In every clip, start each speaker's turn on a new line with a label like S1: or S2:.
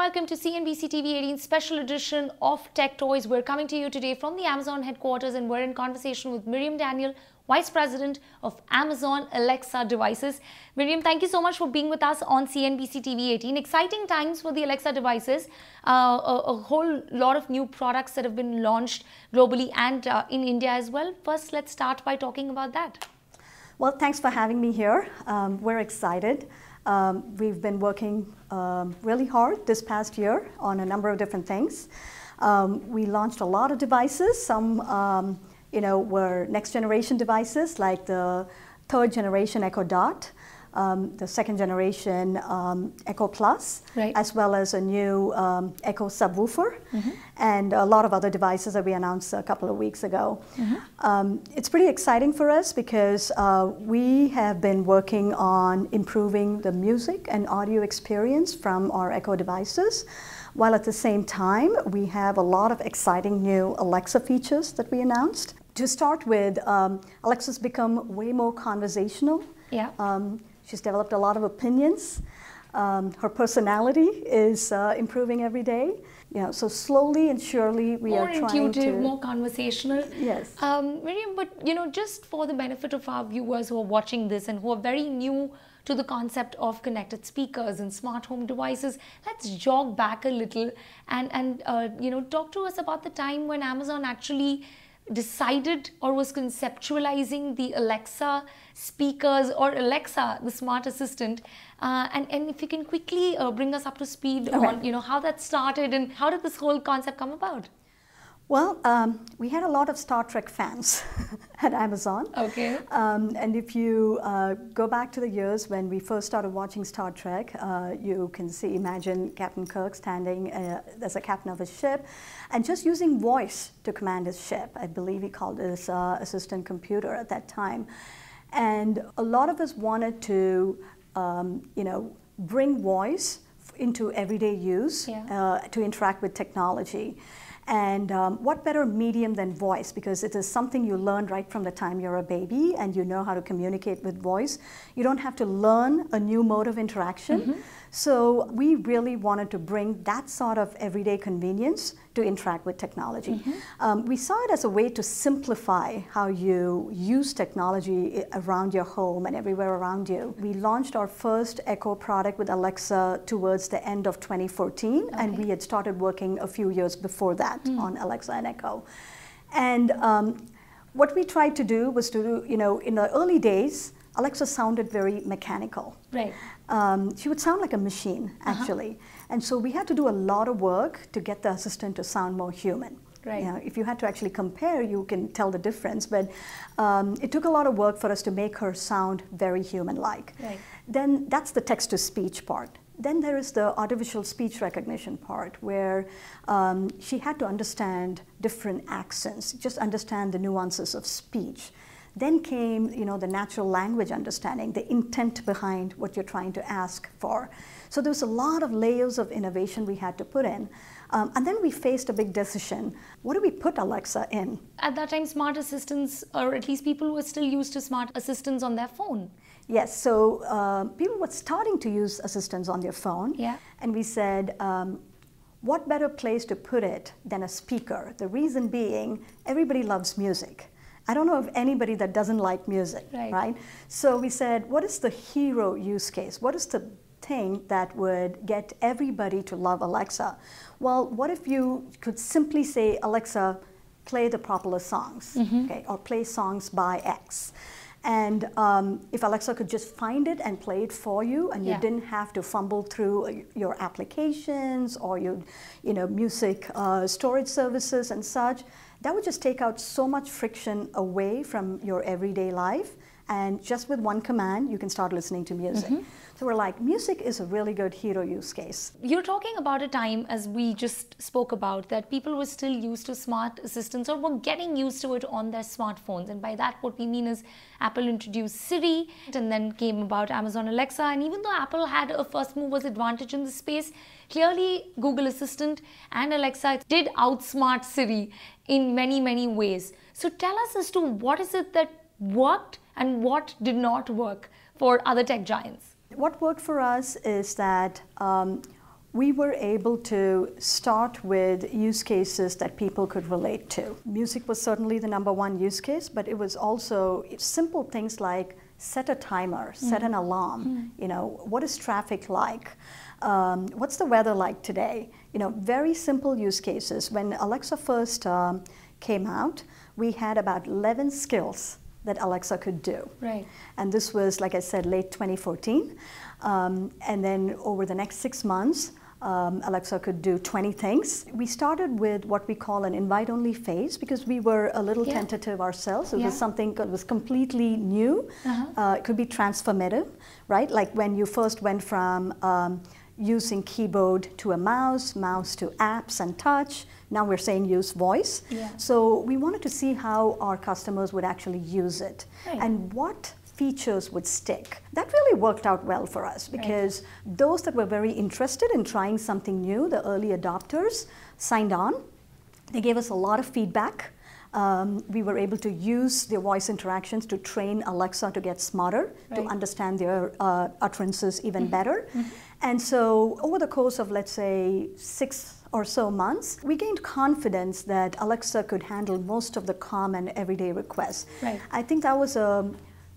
S1: welcome to CNBC TV18 special edition of Tech Toys. We're coming to you today from the Amazon headquarters, and we're in conversation with Miriam Daniel, Vice President of Amazon Alexa devices. Miriam, thank you so much for being with us on CNBC TV18. Exciting times for the Alexa devices. A whole lot of new products that have been launched globally and in India as well. First, let's start by talking about that.
S2: Well, thanks for having me here. We're excited. We've been working really hard this past year on a number of different things. We launched a lot of devices. Some were next generation devices like the third generation Echo Dot, the second generation Echo Plus, as well as a new Echo subwoofer, and a lot of other devices that we announced a couple of weeks ago. It's pretty exciting for us because we have been working on improving the music and audio experience from our Echo devices, while at the same time we have a lot of exciting new Alexa features that we announced. To start with, Alexa's become way more conversational. She's developed a lot of opinions. Her personality is improving every day. So slowly and surely we are trying to...
S1: More intuitive, more conversational.
S2: Yes.
S1: Miriam, but just for the benefit of our viewers who are watching this and who are very new to the concept of connected speakers and smart home devices, let's jog back a little and talk to us about the time when Amazon actually decided or was conceptualizing the Alexa speakers or Alexa, the smart assistant, and if you can quickly bring us up to speed on how that started and how did this whole concept come about?
S2: Well, we had a lot of Star Trek fans at Amazon.
S1: Okay.
S2: And if you go back to the years when we first started watching Star Trek, you can imagine Captain Kirk standing as a captain of a ship and just using voice to command his ship. I believe he called his assistant computer at that time. And a lot of us wanted to, bring voice into everyday use to interact with technology. And what better medium than voice, because it is something you learn right from the time you're a baby and you know how to communicate with voice. You don't have to learn a new mode of interaction. So we really wanted to bring that sort of everyday convenience to interact with technology. We saw it as a way to simplify how you use technology around your home and everywhere around you. We launched our first Echo product with Alexa towards the end of 2014, and we had started working a few years before that on Alexa and Echo. And what we tried to do was to do, in the early days, Alexa sounded very mechanical. She would sound like a machine, actually. And so we had to do a lot of work to get the assistant to sound more human. If you had to actually compare, you can tell the difference. But it took a lot of work for us to make her sound very human-like. Then that's the text-to-speech part. Then there is the artificial speech recognition part, where she had to understand different accents, just understand the nuances of speech. Then came, the natural language understanding, the intent behind what you're trying to ask for. So there was a lot of layers of innovation we had to put in. And then we faced a big decision. What do we put Alexa in?
S1: At that time, smart assistants, or at least people who were still used to smart assistants on their phone.
S2: Yes, so people were starting to use assistants on their phone. And we said, what better place to put it than a speaker? The reason being, everybody loves music. I don't know of anybody that doesn't like music, right? So we said, what is the hero use case? What is the thing that would get everybody to love Alexa? Well, what if you could simply say, Alexa, play the popular songs, or play songs by X. And if Alexa could just find it and play it for you, and you didn't have to fumble through your applications or your music storage services and such, that would just take out so much friction away from your everyday life. And just with one command, you can start listening to music. So we're like, music is a really good hero use case.
S1: You're talking about a time, as we just spoke about, that people were still used to smart assistants or were getting used to it on their smartphones. And by that, what we mean is Apple introduced Siri, and then came about Amazon Alexa. And even though Apple had a first mover's advantage in the space, clearly Google Assistant and Alexa did outsmart Siri in many, many ways. So tell us as to what is it that worked and what did not work for other tech giants.
S2: What worked for us is that we were able to start with use cases that people could relate to. Music was certainly the number one use case, but it was also simple things like set a timer, set an alarm, you know, what is traffic like? What's the weather like today? You know, very simple use cases. When Alexa first came out, we had about 11 skills that Alexa could do.
S1: Right.
S2: And this was, like I said, late 2014. And then over the next 6 months, Alexa could do 20 things. We started with what we call an invite-only phase because we were a little tentative ourselves. It was something that was completely new. It could be transformative, right? Like when you first went from using keyboard to a mouse, mouse to apps and touch. Now we're saying use voice. So we wanted to see how our customers would actually use it and what features would stick. That really worked out well for us because those that were very interested in trying something new, the early adopters, signed on. They gave us a lot of feedback. We were able to use their voice interactions to train Alexa to get smarter, to understand their utterances even better. And so over the course of, let's say, 6 or so months, we gained confidence that Alexa could handle most of the common everyday requests. I think that was a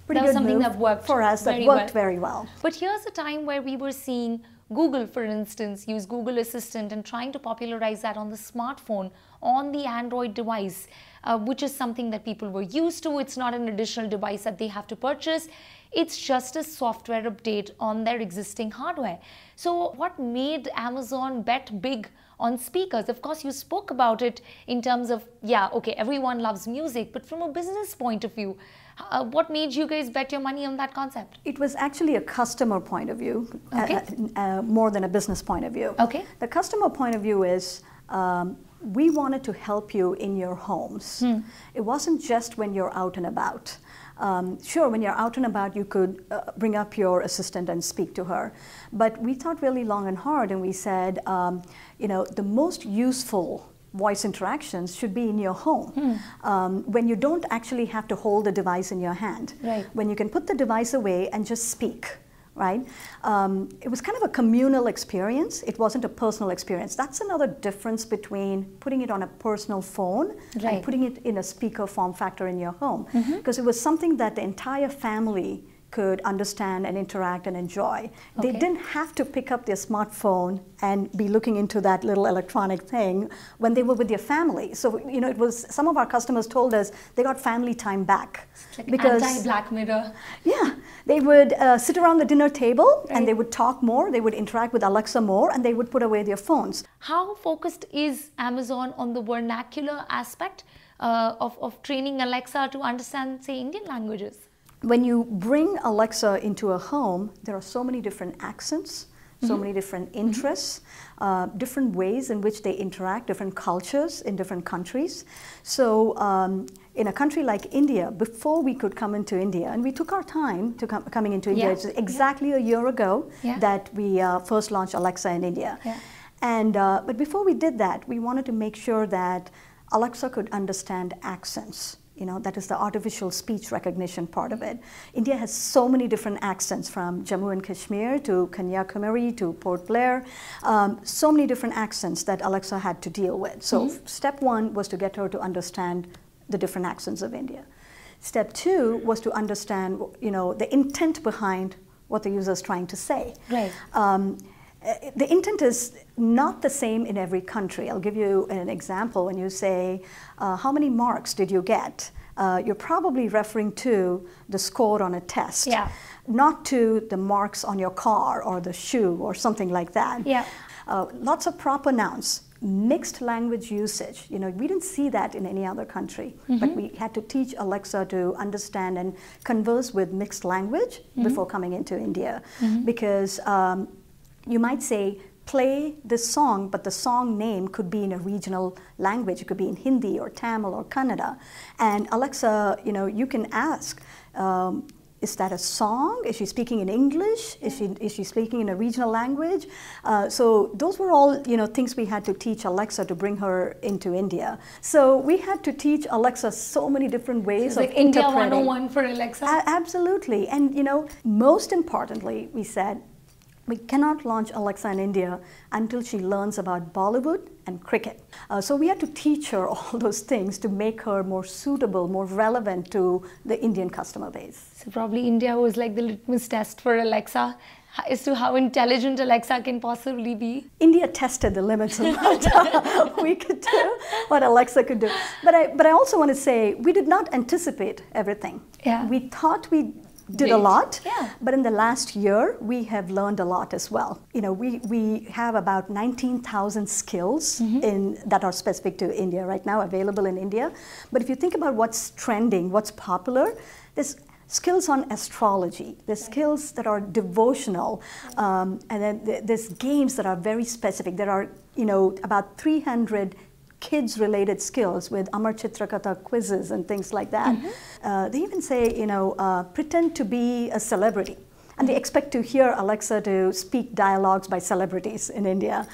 S2: pretty good
S1: something
S2: move
S1: that worked
S2: for us, that worked very well.
S1: But here's a time where we were seeing Google, for instance, use Google Assistant and trying to popularize that on the smartphone, on the Android device, which is something that people were used to. It's not an additional device that they have to purchase. It's just a software update on their existing hardware. So what made Amazon bet big on speakers? Of course, you spoke about it in terms of, yeah, okay, everyone loves music, but from a business point of view, what made you guys bet your money on that concept?
S2: It was actually a customer point of view, more than a business point of view. The customer point of view is, we wanted to help you in your homes. It wasn't just when you're out and about. Sure, when you're out and about, you could bring up your assistant and speak to her. But we thought really long and hard, and we said, you know, the most useful voice interactions should be in your home, when you don't actually have to hold the device in your hand, when you can put the device away and just speak. Right? It was kind of a communal experience. It wasn't a personal experience. That's another difference between putting it on a personal phone and putting it in a speaker form factor in your home. Because it was something that the entire family could understand and interact and enjoy. They didn't have to pick up their smartphone and be looking into that little electronic thing when they were with their family. So, you know, it was, some of our customers told us they got family time back.
S1: It's like because anti-Black Mirror.
S2: Yeah, they would sit around the dinner table and they would talk more, they would interact with Alexa more, and they would put away their phones.
S1: How focused is Amazon on the vernacular aspect of training Alexa to understand, say, Indian languages?
S2: When you bring Alexa into a home, there are so many different accents, so many different interests, different ways in which they interact, different cultures in different countries. So in a country like India, before we could come into India, and we took our time to coming into India, it's exactly a year ago that we first launched Alexa in India. And, but before we did that, we wanted to make sure that Alexa could understand accents. You know, that is the artificial speech recognition part of it. India has so many different accents, from Jammu and Kashmir to Kanyakumari to Port Blair. So many different accents that Alexa had to deal with. So step one was to get her to understand the different accents of India. Step two was to understand, you know, the intent behind what the user is trying to say. The intent is not the same in every country. I'll give you an example. When you say, how many marks did you get? You're probably referring to the score on a test, not to the marks on your car or the shoe or something like that. Lots of proper nouns. Mixed language usage, you know, we didn't see that in any other country, but we had to teach Alexa to understand and converse with mixed language before coming into India, because you might say, play this song, but the song name could be in a regional language. It could be in Hindi or Tamil or Kannada. And Alexa, you know, you can ask, is that a song? Is she speaking in English? Is she speaking in a regional language? So those were all, you know, things we had to teach Alexa to bring her into India. So we had to teach Alexa so many different ways of
S1: like India 101 for Alexa?
S2: Absolutely. And, you know, most importantly, we said, we cannot launch Alexa in India until she learns about Bollywood and cricket. So we had to teach her all those things to make her more suitable, more relevant to the Indian customer base.
S1: So probably India was like the litmus test for Alexa as to how intelligent Alexa can possibly be.
S2: India tested the limits of what we could do, what Alexa could do. But I also want to say, we did not anticipate everything.
S1: Yeah.
S2: We thought we did a lot, but in the last year, we have learned a lot as well. You know, we have about 19,000 skills that are specific to India right now, available in India. But if you think about what's trending, what's popular, there's skills on astrology, there's skills that are devotional, and then there's games that are very specific. There are, you know, about 300 kids-related skills with Amar Chitrakatha quizzes and things like that. They even say, you know, pretend to be a celebrity. And they expect to hear Alexa to speak dialogues by celebrities in India.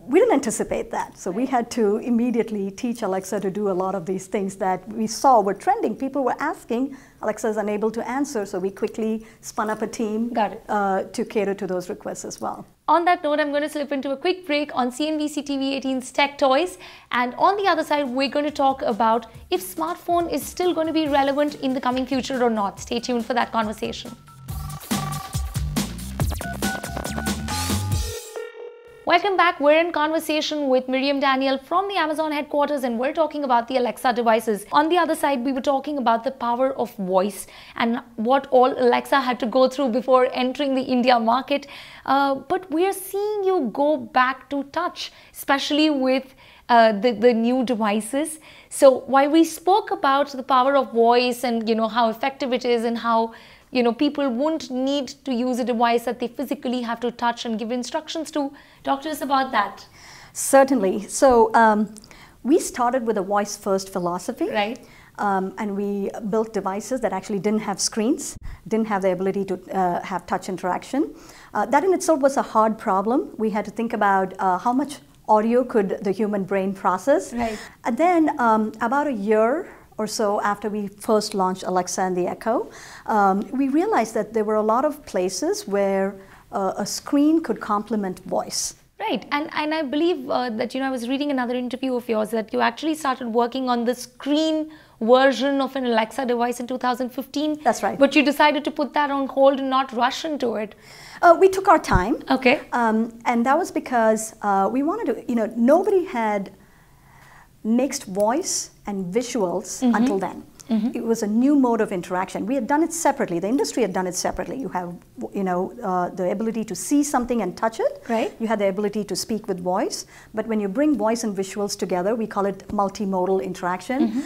S2: We didn't anticipate that. So we had to immediately teach Alexa to do a lot of these things that we saw were trending. People were asking, Alexa is unable to answer, so we quickly spun up a team to cater to those requests as well.
S1: On that note, I'm going to slip into a quick break on CNBC-TV18's Tech Toys. And on the other side, we're going to talk about if smartphone is still going to be relevant in the coming future or not. Stay tuned for that conversation. Welcome back. We're in conversation with Miriam Daniel from the Amazon headquarters, and we're talking about the Alexa devices. On the other side, we were talking about the power of voice and what all Alexa had to go through before entering the India market. But we're seeing you go back to touch, especially with the new devices. So while we spoke about the power of voice and, you know, how effective it is and how, you know, people won't need to use a device that they physically have to touch and give instructions to. Talk to us about that.
S2: Certainly. So we started with a voice-first philosophy.
S1: Right.
S2: And we built devices that actually didn't have screens, didn't have the ability to have touch interaction. That in itself was a hard problem. We had to think about how much audio could the human brain process.
S1: Right.
S2: And then about a year or so after we first launched Alexa and the Echo, we realized that there were a lot of places where a screen could complement voice.
S1: Right, and I believe that, you know, I was reading another interview of yours that you actually started working on the screen version of an Alexa device in 2015.
S2: That's right.
S1: But you decided to put that on hold and not rush into it.
S2: We took our time.
S1: Okay.
S2: And that was because we wanted to, you know, nobody had mixed voice and visuals until then. It was a new mode of interaction. We had done it separately. The industry had done it separately. You have, you know, the ability to see something and touch it.
S1: Right.
S2: You had the ability to speak with voice. But when you bring voice and visuals together, we call it multimodal interaction.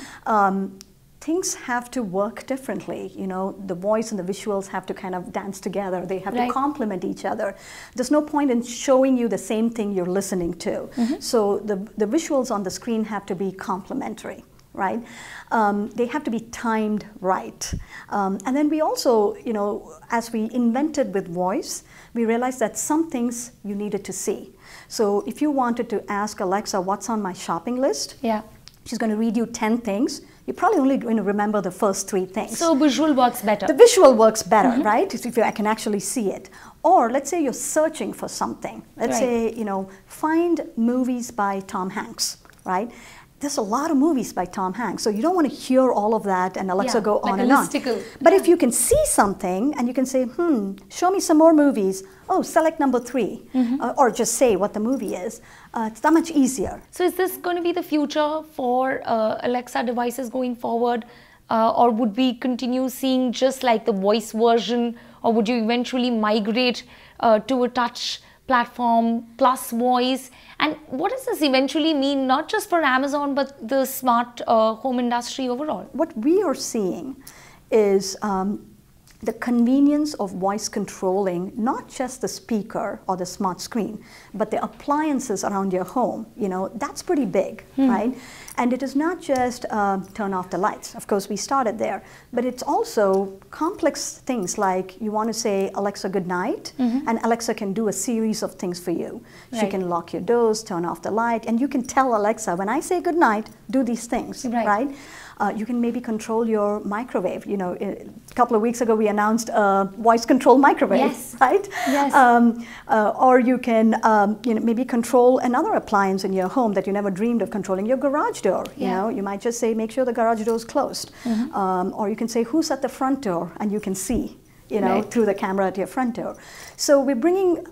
S2: Things have to work differently. You know, the voice and the visuals have to kind of dance together. They have to complement each other. There's no point in showing you the same thing you're listening to. So the visuals on the screen have to be complementary. Right? They have to be timed right. And then we also, you know, as we invented with voice, we realized that some things you needed to see. So if you wanted to ask Alexa, what's on my shopping list?
S1: Yeah.
S2: She's going to read you 10 things. You're probably only going to remember the first 3 things.
S1: So visual works better.
S2: The visual works better, right? If I can actually see it. Or let's say you're searching for something. Let's say, you know, find movies by Tom Hanks, right? There's a lot of movies by Tom Hanks, so you don't want to hear all of that and Alexa go on and on. But if you can see something and you can say, show me some more movies, oh, select number 3, or just say what the movie is, it's that much easier.
S1: So is this going to be the future for Alexa devices going forward, or would we continue seeing just like the voice version, or would you eventually migrate to a touch platform plus voice? And what does this eventually mean, not just for Amazon, but the smart home industry overall?
S2: What we are seeing is the convenience of voice controlling not just the speaker or the smart screen, but the appliances around your home. You know, that's pretty big, right? And it is not just turn off the lights. Of course, we started there, but it's also complex things like you want to say, Alexa, good night, and Alexa can do a series of things for you. She can lock your doors, turn off the light, and you can tell Alexa, when I say good night, do these things, right? You can maybe control your microwave. You know, a couple of weeks ago we announced a voice control microwave,
S1: yes.
S2: right?
S1: Yes.
S2: Or you can maybe control another appliance in your home that you never dreamed of controlling, your garage door. You know, you might just say, make sure the garage door is closed. Or you can say, who's at the front door, and you can see, you know, through the camera at your front door. So we're bringing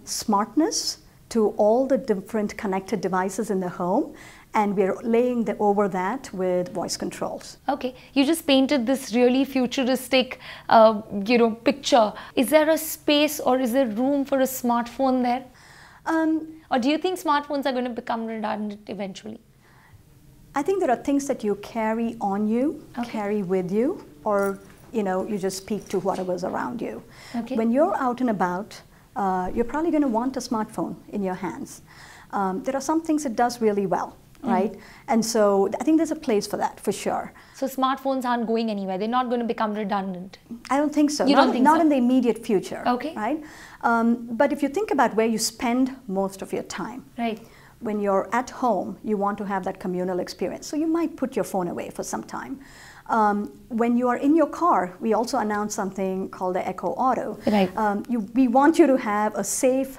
S2: smartness to all the different connected devices in the home, and we're laying over that with voice controls.
S1: Okay, you just painted this really futuristic, picture. Is there a space or is there room for a smartphone there? Or do you think smartphones are going to become redundant eventually?
S2: I think there are things that you carry on you, carry with you, or you just speak to whatever's around you.
S1: Okay.
S2: When you're out and about, you're probably going to want a smartphone in your hands. There are some things it does really well, right? And so I think there's a place for that, for sure.
S1: So smartphones aren't going anywhere. They're not going to become redundant.
S2: I don't think so.
S1: You don't think so?
S2: Not in the immediate future.
S1: Okay.
S2: Right? But if you think about where you spend most of your time,
S1: right?
S2: When you're at home, you want to have that communal experience. So you might put your phone away for some time. When you are in your car, we also announced something called the Echo Auto.
S1: Right.
S2: We want you to have a safe,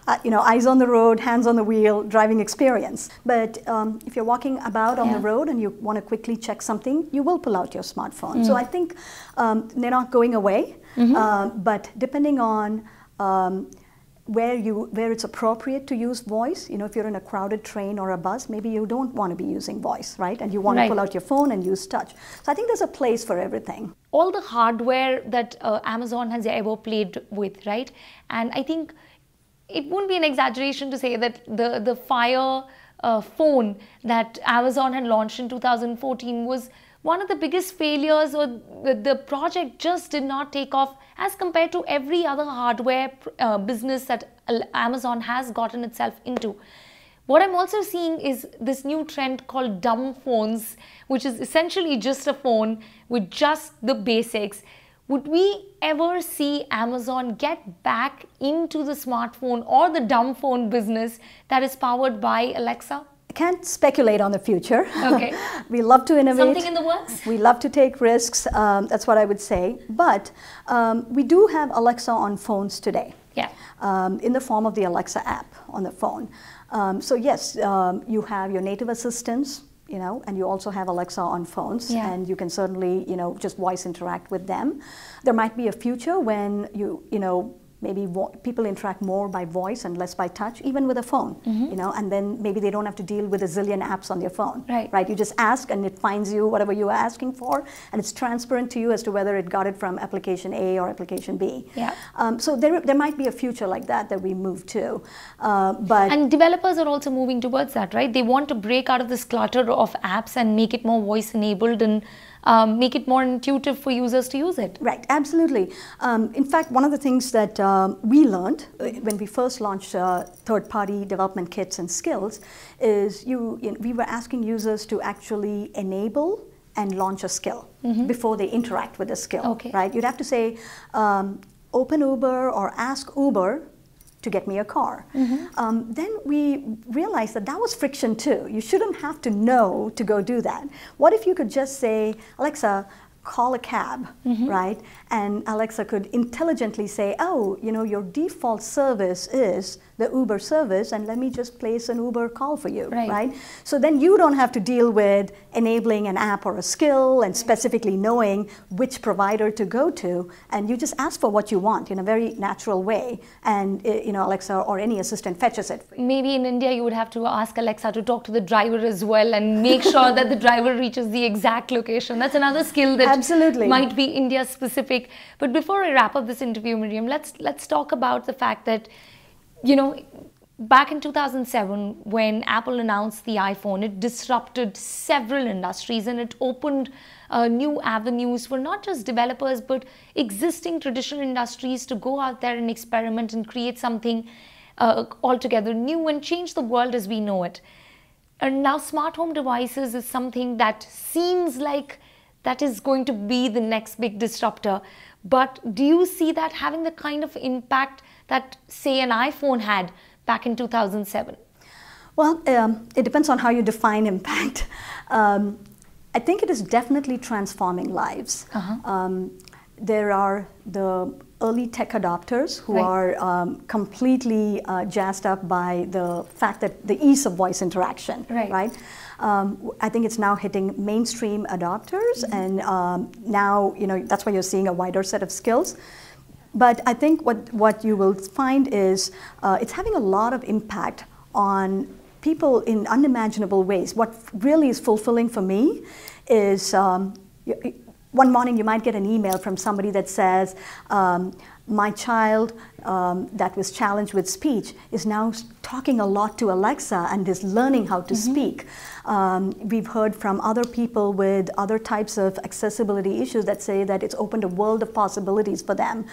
S2: eyes on the road, hands on the wheel driving experience. But if you're walking about on the road and you want to quickly check something, you will pull out your smartphone. So I think they're not going away, but depending on where it's appropriate to use voice, if you're in a crowded train or a bus, maybe you don't want to be using voice, right? And you want to pull out your phone and use touch. So I think there's a place for everything.
S1: All the hardware that Amazon has ever played with, right? And I think it wouldn't be an exaggeration to say that the Fire phone that Amazon had launched in 2014 was one of the biggest failures, or the project just did not take off as compared to every other hardware business that Amazon has gotten itself into. What I'm also seeing is this new trend called dumb phones, which is essentially just a phone with just the basics. Would we ever see Amazon get back into the smartphone or the dumb phone business that is powered by Alexa?
S2: Can't speculate on the future.
S1: Okay.
S2: We love to innovate.
S1: Something in the works?
S2: We love to take risks. That's what I would say. But we do have Alexa on phones today.
S1: Yeah.
S2: In the form of the Alexa app on the phone. So yes, you have your native assistants, and you also have Alexa on phones, and you can certainly, just voice interact with them. There might be a future when maybe people interact more by voice and less by touch, even with a phone, and then maybe they don't have to deal with a zillion apps on their phone, right? You just ask and it finds you whatever you are asking for, and it's transparent to you as to whether it got it from application A or application B.
S1: Yeah.
S2: So there might be a future like that we move to.
S1: And developers are also moving towards that, right? They want to break out of this clutter of apps and make it more voice enabled and make it more intuitive for users to use it.
S2: Right, absolutely. In fact, one of the things that we learned when we first launched third-party development kits and skills is we were asking users to actually enable and launch a skill before they interact with the skill, right? You'd have to say, open Uber or ask Uber to get me a car. Then we realized that was friction too. You shouldn't have to know to go do that. What if you could just say, Alexa, call a cab, right? And Alexa could intelligently say, oh, your default service is the Uber service, and let me just place an Uber call for you, right? So then you don't have to deal with enabling an app or a skill and specifically knowing which provider to go to, and you just ask for what you want in a very natural way, and Alexa or any assistant fetches it.
S1: Maybe in India you would have to ask Alexa to talk to the driver as well and make sure that the driver reaches the exact location. That's another skill that might be India specific. But before I wrap up this interview, Miriam, let's talk about the fact that back in 2007, when Apple announced the iPhone, it disrupted several industries and it opened new avenues for not just developers, but existing traditional industries to go out there and experiment and create something altogether new and change the world as we know it. And now smart home devices is something that seems like that is going to be the next big disruptor. But do you see that having the kind of impact that, say, an iPhone had back in 2007?
S2: Well, it depends on how you define impact. I think it is definitely transforming lives. There are the early tech adopters who are completely jazzed up by the fact that the ease of voice interaction, right? I think it's now hitting mainstream adopters, and now, you know, that's why you're seeing a wider set of skills. But I think what you will find is it's having a lot of impact on people in unimaginable ways. What really is fulfilling for me is one morning you might get an email from somebody that says, my child that was challenged with speech is now talking a lot to Alexa and is learning how to speak. We've heard from other people with other types of accessibility issues that say that it's opened a world of possibilities for them.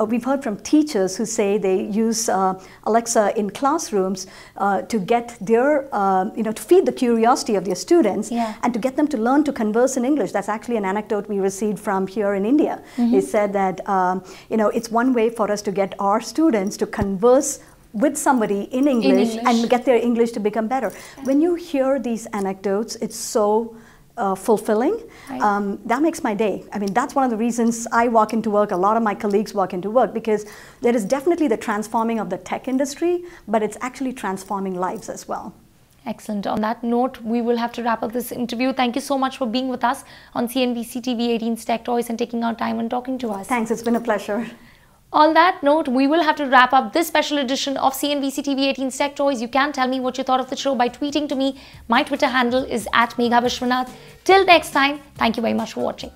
S2: We've heard from teachers who say they use Alexa in classrooms to get their, to feed the curiosity of their students and to get them to learn to converse in English. That's actually an anecdote we received from here in India. They said that, it's one way for us to get our students to converse with somebody in English and get their English to become better. When you hear these anecdotes, it's so fulfilling. That makes my day. I mean, that's one of the reasons I walk into work, a lot of my colleagues walk into work, because there is definitely the transforming of the tech industry, but it's actually transforming lives as well.
S1: Excellent. On that note, we will have to wrap up this interview. Thank you so much for being with us on CNBC-TV18's Tech Toys and taking our time and talking to us.
S2: Thanks, it's been a pleasure.
S1: On that note, we will have to wrap up this special edition of CNBC-TV18's Tech Toys. You can tell me what you thought of the show by tweeting to me. My Twitter handle is @MeghaVishwanath. Till next time, thank you very much for watching.